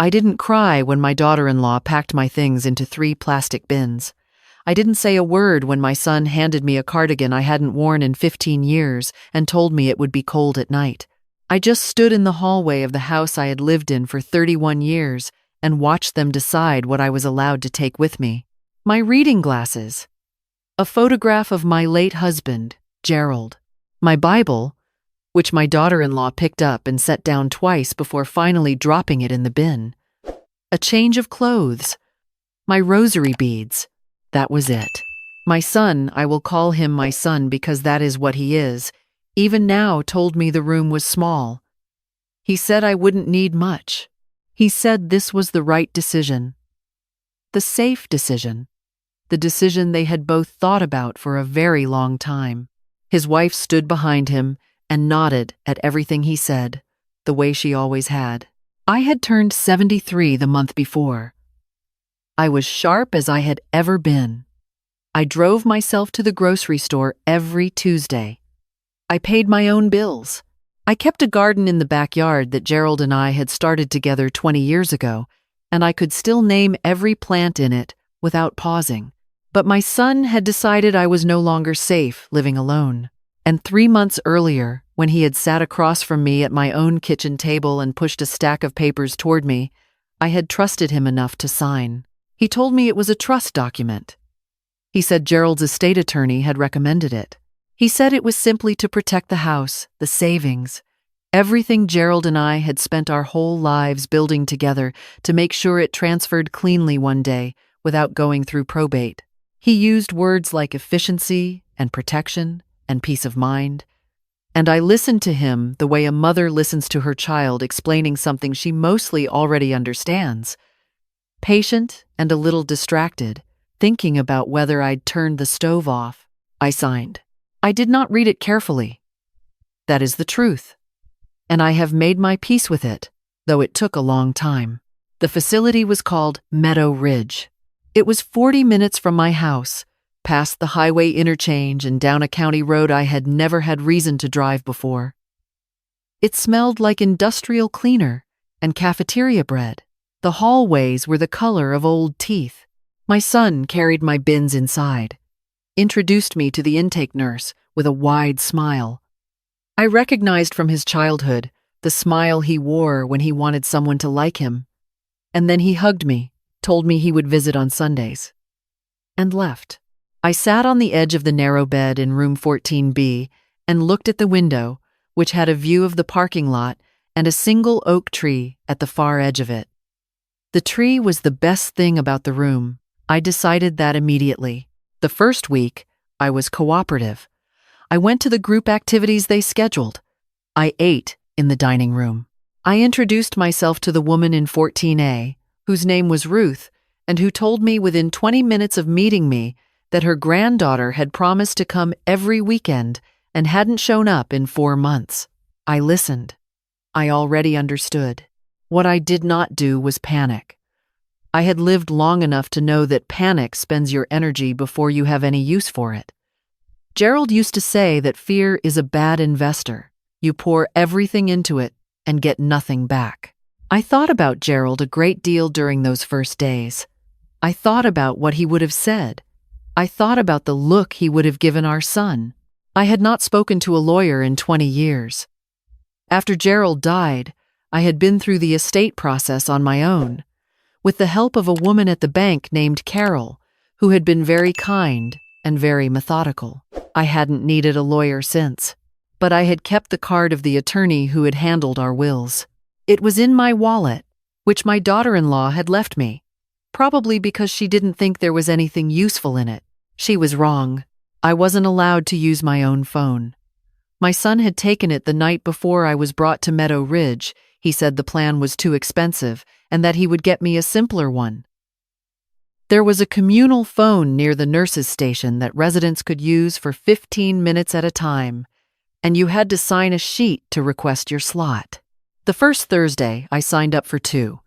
I didn't cry when my daughter-in-law packed my things into 3 plastic bins. I didn't say a word when my son handed me a cardigan I hadn't worn in 15 years and told me it would be cold at night. I just stood in the hallway of the house I had lived in for 31 years and watched them decide what I was allowed to take with me. My reading glasses. A photograph of my late husband, Gerald. My Bible, which my daughter-in-law picked up and set down twice before finally dropping it in the bin. A change of clothes. My rosary beads. That was it. My son, I will call him my son because that is what he is, even now told me the room was small. He said I wouldn't need much. He said this was the right decision. The safe decision. The decision they had both thought about for a very long time. His wife stood behind him and nodded at everything he said, the way she always had. I had turned 73 the month before. I was sharp as I had ever been. I drove myself to the grocery store every Tuesday. I paid my own bills. I kept a garden in the backyard that Gerald and I had started together 20 years ago, and I could still name every plant in it without pausing. But my son had decided I was no longer safe living alone. And 3 months earlier, when he had sat across from me at my own kitchen table and pushed a stack of papers toward me, I had trusted him enough to sign. He told me it was a trust document. He said Gerald's estate attorney had recommended it. He said it was simply to protect the house, the savings, everything Gerald and I had spent our whole lives building together to make sure it transferred cleanly one day without going through probate. He used words like efficiency and protection and peace of mind, and I listened to him the way a mother listens to her child explaining something she mostly already understands. Patient and a little distracted, thinking about whether I'd turned the stove off, I signed. I did not read it carefully. That is the truth. And I have made my peace with it, though it took a long time. The facility was called Meadow Ridge. It was 40 minutes from my house, past the highway interchange and down a county road I had never had reason to drive before. It smelled like industrial cleaner and cafeteria bread. The hallways were the color of old teeth. My son carried my bins inside, introduced me to the intake nurse with a wide smile. I recognized from his childhood the smile he wore when he wanted someone to like him. And then he hugged me, told me he would visit on Sundays, and left. I sat on the edge of the narrow bed in room 14B and looked at the window, which had a view of the parking lot and a single oak tree at the far edge of it. The tree was the best thing about the room. I decided that immediately. The first week, I was cooperative. I went to the group activities they scheduled. I ate in the dining room. I introduced myself to the woman in 14A, whose name was Ruth, and who told me within 20 minutes of meeting me that her granddaughter had promised to come every weekend and hadn't shown up in 4 months. I listened. I already understood. What I did not do was panic. I had lived long enough to know that panic spends your energy before you have any use for it. Gerald used to say that fear is a bad investor. You pour everything into it and get nothing back. I thought about Gerald a great deal during those first days. I thought about what he would have said. I thought about the look he would have given our son. I had not spoken to a lawyer in 20 years. After Gerald died, I had been through the estate process on my own, with the help of a woman at the bank named Carol, who had been very kind and very methodical. I hadn't needed a lawyer since, but I had kept the card of the attorney who had handled our wills. It was in my wallet, which my daughter-in-law had left me, probably because she didn't think there was anything useful in it. She was wrong. I wasn't allowed to use my own phone. My son had taken it the night before I was brought to Meadow Ridge. He said the plan was too expensive and that he would get me a simpler one. There was a communal phone near the nurses' station that residents could use for 15 minutes at a time, and you had to sign a sheet to request your slot. The first Thursday, I signed up for 2,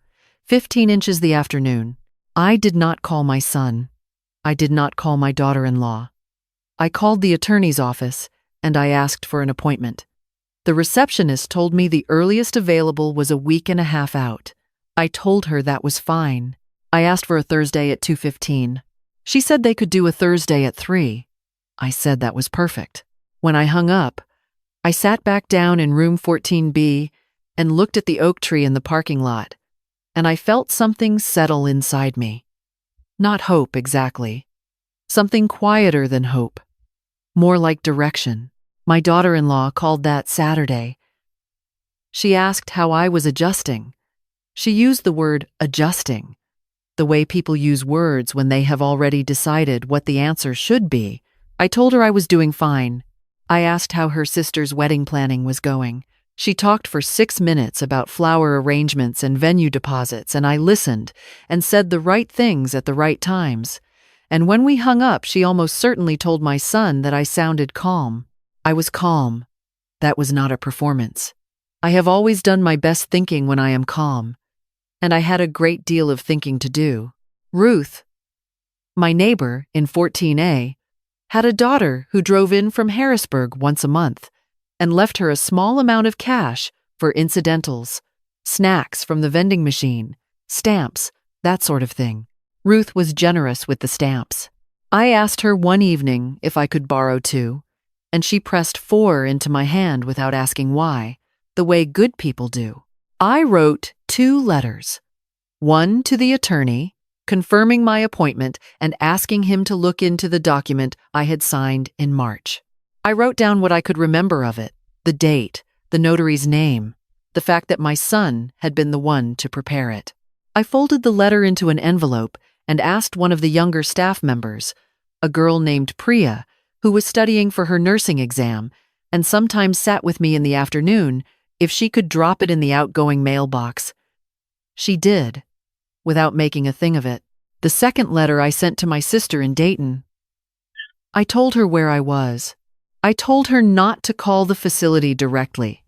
15 inches the afternoon. I did not call my son. I did not call my daughter-in-law. I called the attorney's office, and I asked for an appointment. The receptionist told me the earliest available was a week and a half out. I told her that was fine. I asked for a Thursday at 2:15. She said they could do a Thursday at 3. I said that was perfect. When I hung up, I sat back down in room 14B and looked at the oak tree in the parking lot, and I felt something settle inside me. Not hope exactly. Something quieter than hope. More like direction. My daughter-in-law called that Saturday. She asked how I was adjusting. She used the word adjusting, the way people use words when they have already decided what the answer should be. I told her I was doing fine. I asked how her sister's wedding planning was going. She talked for 6 minutes about flower arrangements and venue deposits, and I listened and said the right things at the right times. And when we hung up, she almost certainly told my son that I sounded calm. I was calm. That was not a performance. I have always done my best thinking when I am calm, and I had a great deal of thinking to do. Ruth, my neighbor in 14A, had a daughter who drove in from Harrisburg once a month and left her a small amount of cash for incidentals, snacks from the vending machine, stamps, that sort of thing. Ruth was generous with the stamps. I asked her one evening if I could borrow 2, and she pressed 4 into my hand without asking why, the way good people do. I wrote 2 letters, one to the attorney, confirming my appointment and asking him to look into the document I had signed in March. I wrote down what I could remember of it, the date, the notary's name, the fact that my son had been the one to prepare it. I folded the letter into an envelope and asked one of the younger staff members, a girl named Priya, who was studying for her nursing exam and sometimes sat with me in the afternoon, if she could drop it in the outgoing mailbox. She did, without making a thing of it. The second letter I sent to my sister in Dayton. I told her where I was. I told her not to call the facility directly.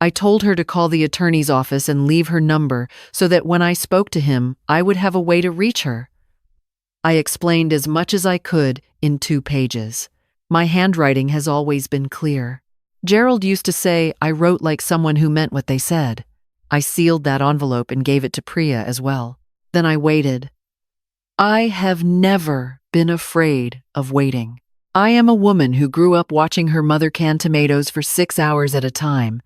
I told her to call the attorney's office and leave her number so that when I spoke to him, I would have a way to reach her. I explained as much as I could in 2 pages. My handwriting has always been clear. Gerald used to say I wrote like someone who meant what they said. I sealed that envelope and gave it to Priya as well. Then I waited. I have never been afraid of waiting. I am a woman who grew up watching her mother can tomatoes for 6 hours at a time,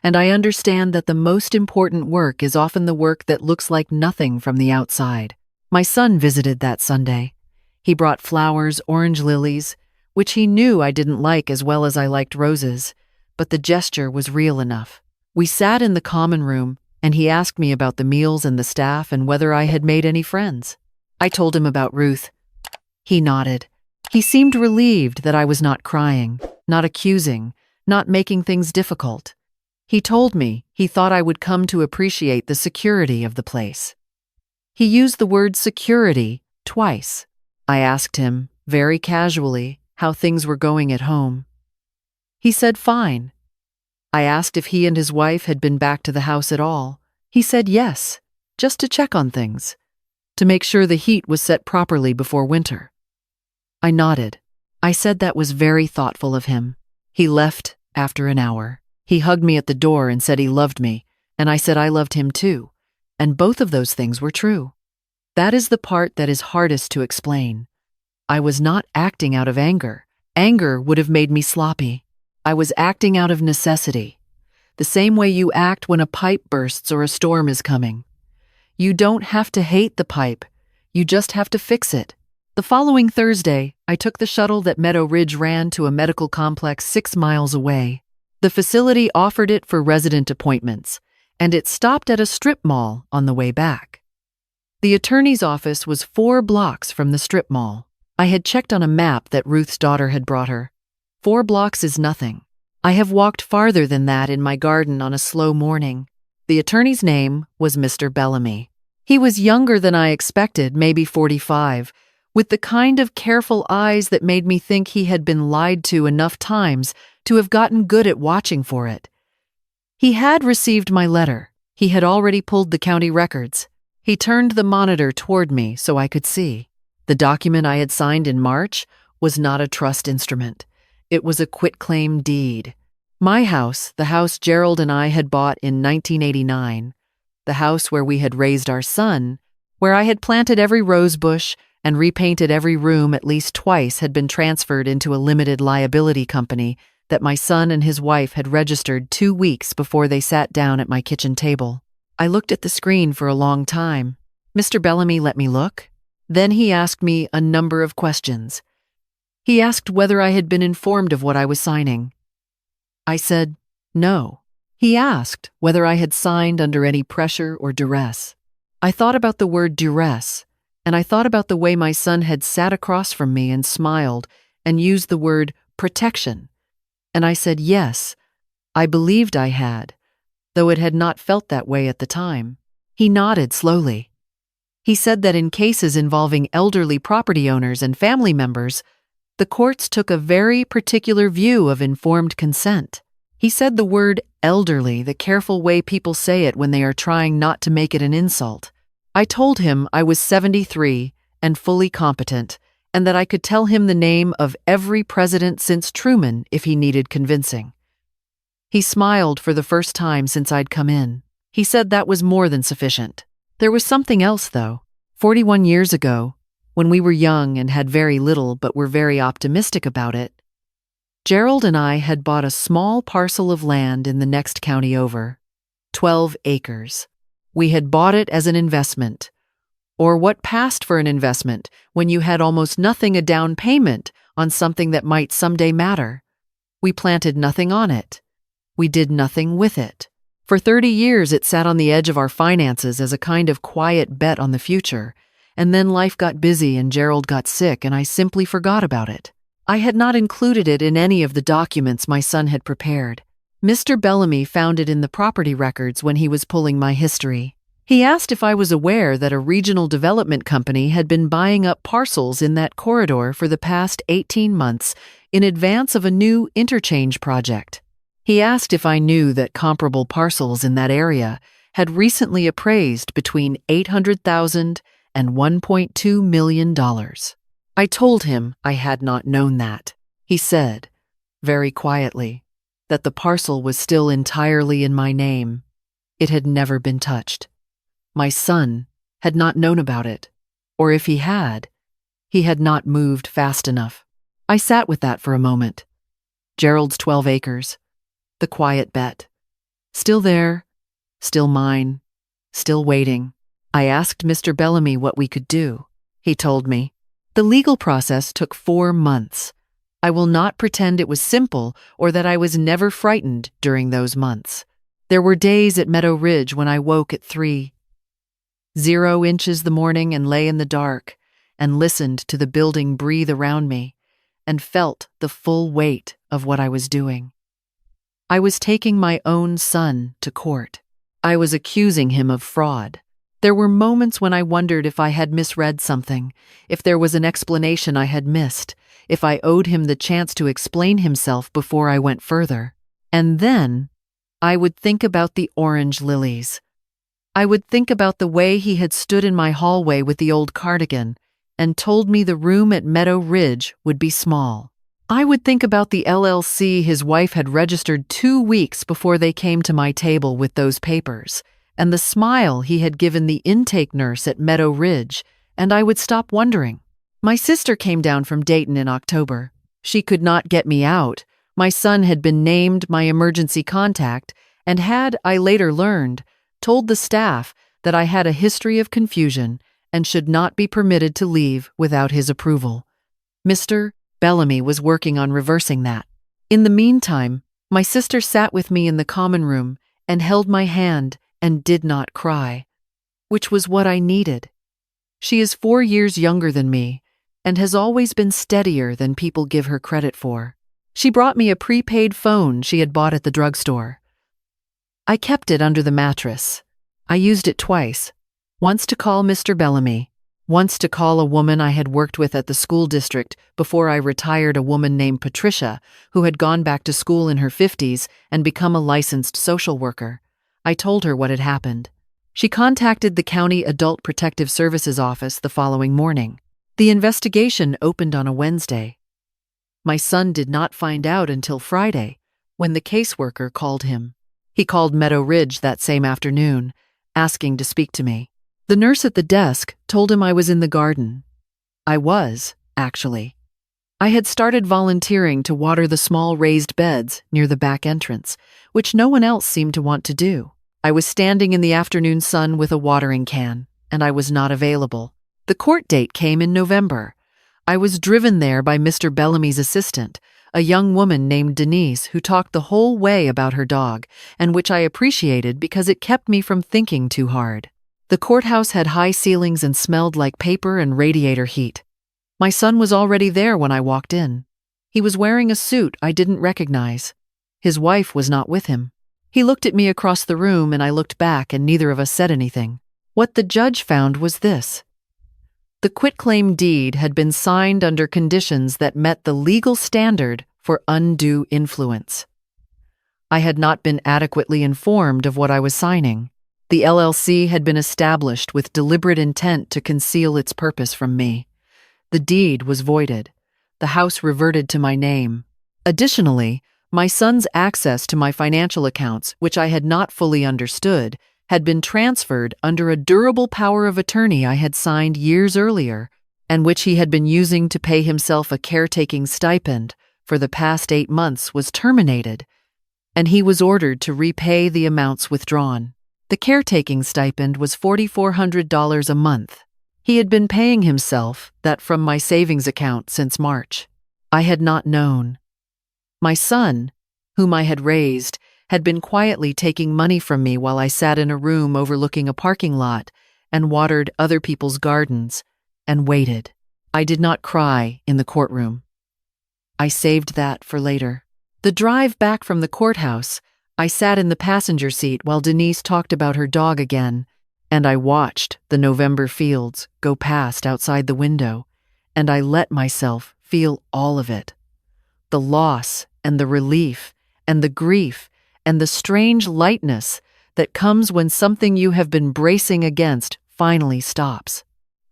and I understand that the most important work is often the work that looks like nothing from the outside. My son visited that Sunday. He brought flowers, orange lilies, which he knew I didn't like as well as I liked roses, but the gesture was real enough. We sat in the common room, and he asked me about the meals and the staff and whether I had made any friends. I told him about Ruth. He nodded. He seemed relieved that I was not crying, not accusing, not making things difficult. He told me he thought I would come to appreciate the security of the place. He used the word security twice. I asked him, very casually, how things were going at home. He said fine. I asked if he and his wife had been back to the house at all. He said yes, just to check on things, to make sure the heat was set properly before winter. I nodded. I said that was very thoughtful of him. He left after an hour. He hugged me at the door and said he loved me, and I said I loved him too, and both of those things were true. That is the part that is hardest to explain. I was not acting out of anger. Anger would have made me sloppy. I was acting out of necessity, the same way you act when a pipe bursts or a storm is coming. You don't have to hate the pipe, you just have to fix it. The following Thursday, I took the shuttle that Meadow Ridge ran to a medical complex 6 miles away. The facility offered it for resident appointments, and it stopped at a strip mall on the way back. The attorney's office was 4 blocks from the strip mall. I had checked on a map that Ruth's daughter had brought her. 4 blocks is nothing. I have walked farther than that in my garden on a slow morning. The attorney's name was Mr. Bellamy. He was younger than I expected, maybe 45, with the kind of careful eyes that made me think he had been lied to enough times to have gotten good at watching for it. He had received my letter. He had already pulled the county records. He turned the monitor toward me so I could see. The document I had signed in March was not a trust instrument. It was a quitclaim deed. My house, the house Gerald and I had bought in 1989, the house where we had raised our son, where I had planted every rose bush and repainted every room at least twice, had been transferred into a limited liability company that my son and his wife had registered 2 weeks before they sat down at my kitchen table. I looked at the screen for a long time. Mr. Bellamy let me look. Then he asked me a number of questions. He asked whether I had been informed of what I was signing. I said, no. He asked whether I had signed under any pressure or duress. I thought about the word duress, and I thought about the way my son had sat across from me and smiled and used the word protection. And I said yes, I believed I had, though it had not felt that way at the time. He nodded slowly. He said that in cases involving elderly property owners and family members, the courts took a very particular view of informed consent. He said the word elderly, the careful way people say it when they are trying not to make it an insult. I told him I was 73 and fully competent, and that I could tell him the name of every president since Truman if he needed convincing. He smiled for the first time since I'd come in. He said that was more than sufficient. There was something else, though. 41 years ago, when we were young and had very little but were very optimistic about it, Gerald and I had bought a small parcel of land in the next county over, 12 acres. We had bought it as an investment, or what passed for an investment when you had almost nothing a down payment on something that might someday matter. We planted nothing on it. We did nothing with it. For 30 years it sat on the edge of our finances as a kind of quiet bet on the future, and then life got busy and Gerald got sick and I simply forgot about it. I had not included it in any of the documents my son had prepared. Mr. Bellamy found it in the property records when he was pulling my history. He asked if I was aware that a regional development company had been buying up parcels in that corridor for the past 18 months in advance of a new interchange project. He asked if I knew that comparable parcels in that area had recently appraised between $800,000 and $1.2 million. I told him I had not known that. He said, very quietly, that the parcel was still entirely in my name. It had never been touched. My son had not known about it, or if he had not moved fast enough. I sat with that for a moment. Gerald's 12 acres, the quiet bet. Still there, still mine, still waiting. I asked Mr. Bellamy what we could do. He told me. The legal process took 4 months. I will not pretend it was simple or that I was never frightened during those months. There were days at Meadow Ridge when I woke at 3:00 the morning and lay in the dark and listened to the building breathe around me and felt the full weight of what I was doing. I was taking my own son to court. I was accusing him of fraud. There were moments when I wondered if I had misread something, if there was an explanation I had missed, if I owed him the chance to explain himself before I went further. And then I would think about the orange lilies. I would think about the way he had stood in my hallway with the old cardigan and told me the room at Meadow Ridge would be small. I would think about the LLC his wife had registered 2 weeks before they came to my table with those papers, and the smile he had given the intake nurse at Meadow Ridge, and I would stop wondering. My sister came down from Dayton in October. She could not get me out. My son had been named my emergency contact and had, I later learned, told the staff that I had a history of confusion and should not be permitted to leave without his approval. Mr. Bellamy was working on reversing that. In the meantime, my sister sat with me in the common room and held my hand and did not cry, which was what I needed. She is 4 years younger than me and has always been steadier than people give her credit for. She brought me a prepaid phone she had bought at the drugstore. I kept it under the mattress. I used it twice, once to call Mr. Bellamy, once to call a woman I had worked with at the school district before I retired, a woman named Patricia, who had gone back to school in her 50s and become a licensed social worker. I told her what had happened. She contacted the County Adult Protective Services office the following morning. The investigation opened on a Wednesday. My son did not find out until Friday, when the caseworker called him. He called Meadow Ridge that same afternoon, asking to speak to me. The nurse at the desk told him I was in the garden. I was, actually. I had started volunteering to water the small raised beds near the back entrance, which no one else seemed to want to do. I was standing in the afternoon sun with a watering can, and I was not available. The court date came in November. I was driven there by Mr. Bellamy's assistant, a young woman named Denise who talked the whole way about her dog, and which I appreciated because it kept me from thinking too hard. The courthouse had high ceilings and smelled like paper and radiator heat. My son was already there when I walked in. He was wearing a suit I didn't recognize. His wife was not with him. He looked at me across the room and I looked back and neither of us said anything. What the judge found was this. The quitclaim deed had been signed under conditions that met the legal standard for undue influence. I had not been adequately informed of what I was signing. The LLC had been established with deliberate intent to conceal its purpose from me. The deed was voided. The house reverted to my name. Additionally, my son's access to my financial accounts, which I had not fully understood, had been transferred under a durable power of attorney I had signed years earlier, and which he had been using to pay himself a caretaking stipend for the past 8 months was terminated, and he was ordered to repay the amounts withdrawn. The caretaking stipend was $4,400 a month. He had been paying himself that from my savings account since March. I had not known. My son, whom I had raised, had been quietly taking money from me while I sat in a room overlooking a parking lot and watered other people's gardens and waited. I did not cry in the courtroom. I saved that for later. The drive back from the courthouse, I sat in the passenger seat while Denise talked about her dog again, and I watched the November fields go past outside the window, and I let myself feel all of it. The loss and the relief and the grief and the strange lightness that comes when something you have been bracing against finally stops.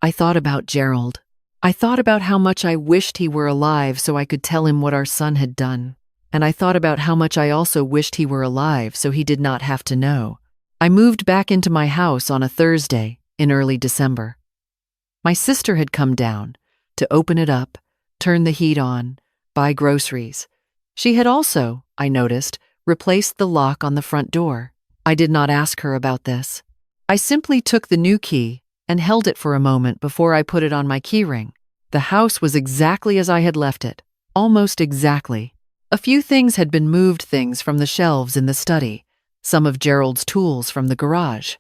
I thought about Gerald. I thought about how much I wished he were alive so I could tell him what our son had done. And I thought about how much I also wished he were alive so he did not have to know. I moved back into my house on a Thursday in early December. My sister had come down to open it up, turn the heat on, buy groceries. She had also, I noticed, replaced the lock on the front door. I did not ask her about this. I simply took the new key and held it for a moment before I put it on my keyring. The house was exactly as I had left it, almost exactly. A few things had been moved things from the shelves in the study, some of Gerald's tools from the garage.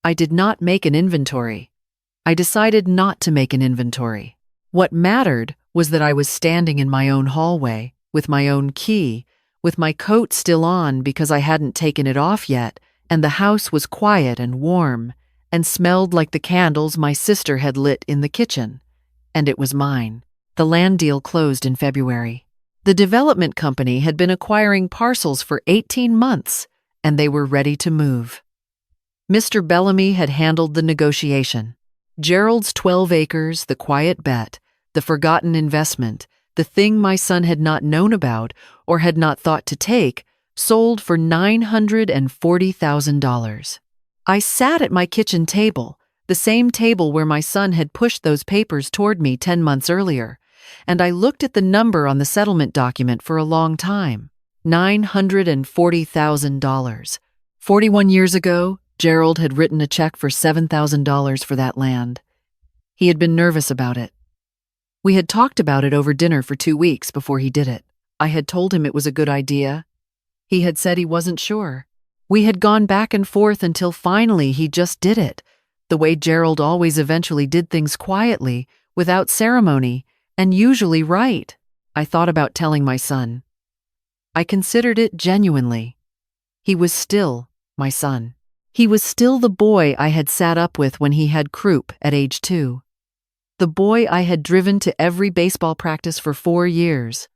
I did not make an inventory. I decided not to make an inventory. What mattered was that I was standing in my own hallway, with my own key, with my coat still on because I hadn't taken it off yet, and the house was quiet and warm, and smelled like the candles my sister had lit in the kitchen. And it was mine. The land deal closed in February. The development company had been acquiring parcels for 18 months, and they were ready to move. Mr. Bellamy had handled the negotiation. Gerald's 12 acres, the quiet bet, the forgotten investment, the thing my son had not known about or had not thought to take, sold for $940,000. I sat at my kitchen table, the same table where my son had pushed those papers toward me 10 months earlier, and I looked at the number on the settlement document for a long time. $940,000. 41 years ago, Gerald had written a check for $7,000 for that land. He had been nervous about it. We had talked about it over dinner for 2 weeks before he did it. I had told him it was a good idea. He had said he wasn't sure. We had gone back and forth until finally he just did it, the way Gerald always eventually did things quietly, without ceremony, and usually right. I thought about telling my son. I considered it genuinely. He was still my son. He was still the boy I had sat up with when he had croup at age 2. The boy I had driven to every baseball practice for 4 years.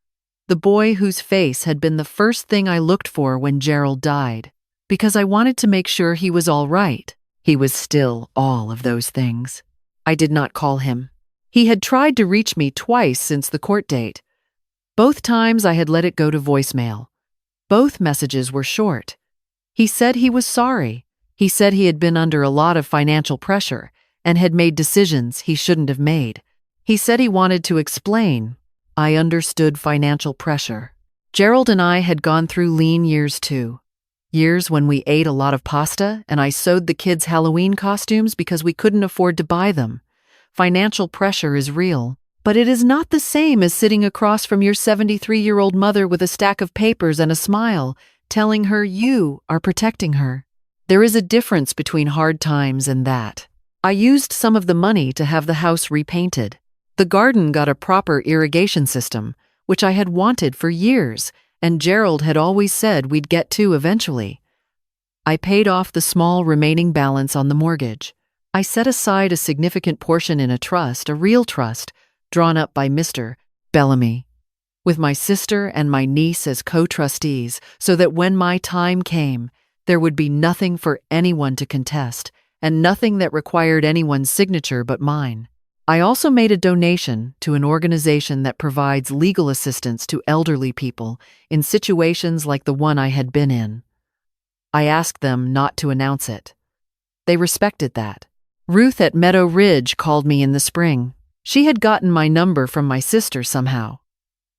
The boy whose face had been the first thing I looked for when Gerald died, because I wanted to make sure he was all right. He was still all of those things. I did not call him. He had tried to reach me twice since the court date. Both times I had let it go to voicemail. Both messages were short. He said he was sorry. He said he had been under a lot of financial pressure and had made decisions he shouldn't have made. He said he wanted to explain. I understood financial pressure. Gerald and I had gone through lean years too. Years when we ate a lot of pasta and I sewed the kids' Halloween costumes because we couldn't afford to buy them. Financial pressure is real, but it is not the same as sitting across from your 73-year-old mother with a stack of papers and a smile, telling her you are protecting her. There is a difference between hard times and that. I used some of the money to have the house repainted. The garden got a proper irrigation system, which I had wanted for years, and Gerald had always said we'd get to eventually. I paid off the small remaining balance on the mortgage. I set aside a significant portion in a trust, a real trust, drawn up by Mr. Bellamy, with my sister and my niece as co-trustees, so that when my time came, there would be nothing for anyone to contest, and nothing that required anyone's signature but mine. I also made a donation to an organization that provides legal assistance to elderly people in situations like the one I had been in. I asked them not to announce it. They respected that. Ruth at Meadow Ridge called me in the spring. She had gotten my number from my sister somehow.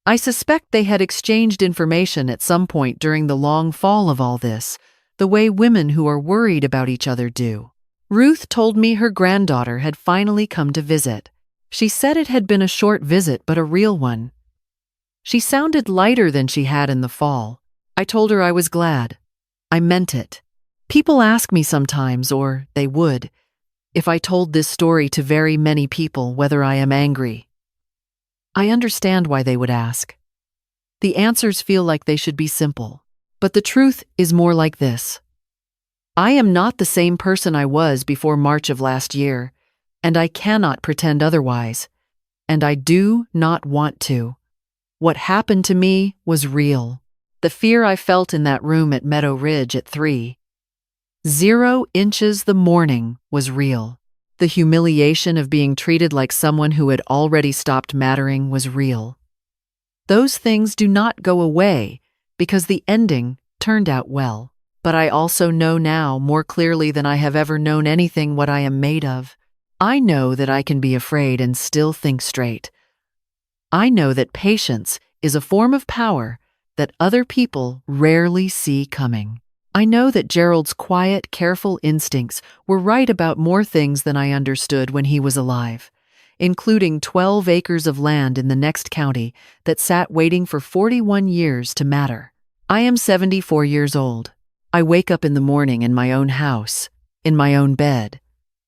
I suspect they had exchanged information at some point during the long fall of all this, the way women who are worried about each other do. Ruth told me her granddaughter had finally come to visit. She said it had been a short visit, but a real one. She sounded lighter than she had in the fall. I told her I was glad. I meant it. People ask me sometimes, or they would, if I told this story to very many people, whether I am angry. I understand why they would ask. The answers feel like they should be simple, but the truth is more like this. I am not the same person I was before March of last year, and I cannot pretend otherwise, and I do not want to. What happened to me was real. The fear I felt in that room at Meadow Ridge at 3:00 the morning was real. The humiliation of being treated like someone who had already stopped mattering was real. Those things do not go away because the ending turned out well. But I also know now more clearly than I have ever known anything what I am made of. I know that I can be afraid and still think straight. I know that patience is a form of power that other people rarely see coming. I know that Gerald's quiet, careful instincts were right about more things than I understood when he was alive, including 12 acres of land in the next county that sat waiting for 41 years to matter. I am 74 years old. I wake up in the morning in my own house, in my own bed,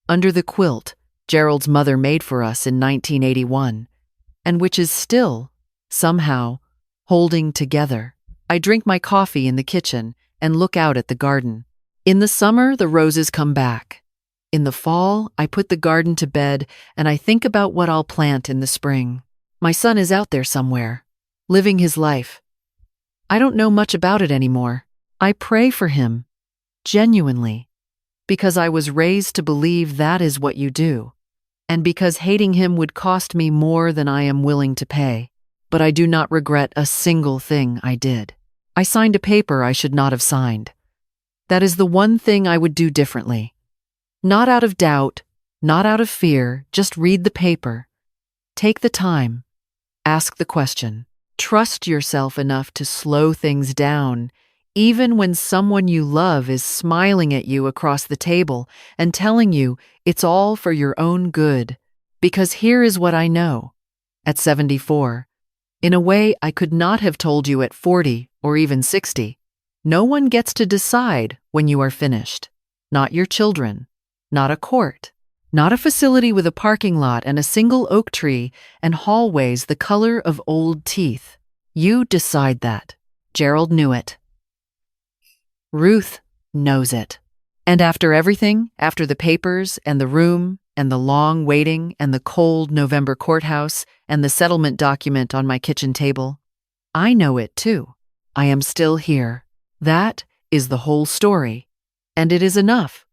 under the quilt Gerald's mother made for us in 1981, and which is still, somehow, holding together. I drink my coffee in the kitchen and look out at the garden. In the summer, the roses come back. In the fall, I put the garden to bed and I think about what I'll plant in the spring. My son is out there somewhere, living his life. I don't know much about it anymore. I pray for him, genuinely, because I was raised to believe that is what you do, and because hating him would cost me more than I am willing to pay. But I do not regret a single thing I did. I signed a paper I should not have signed. That is the one thing I would do differently. Not out of doubt, not out of fear, just read the paper. Take the time. Ask the question. Trust yourself enough to slow things down, even when someone you love is smiling at you across the table and telling you it's all for your own good. Because here is what I know. At 74, in a way I could not have told you at 40 or even 60, no one gets to decide when you are finished. Not your children, not a court, not a facility with a parking lot and a single oak tree and hallways the color of old teeth. You decide that. Gerald knew it. Ruth knows it. And after everything, after the papers and the room and the long waiting and the cold November courthouse and the settlement document on my kitchen table, I know it too. I am still here. That is the whole story. And it is enough.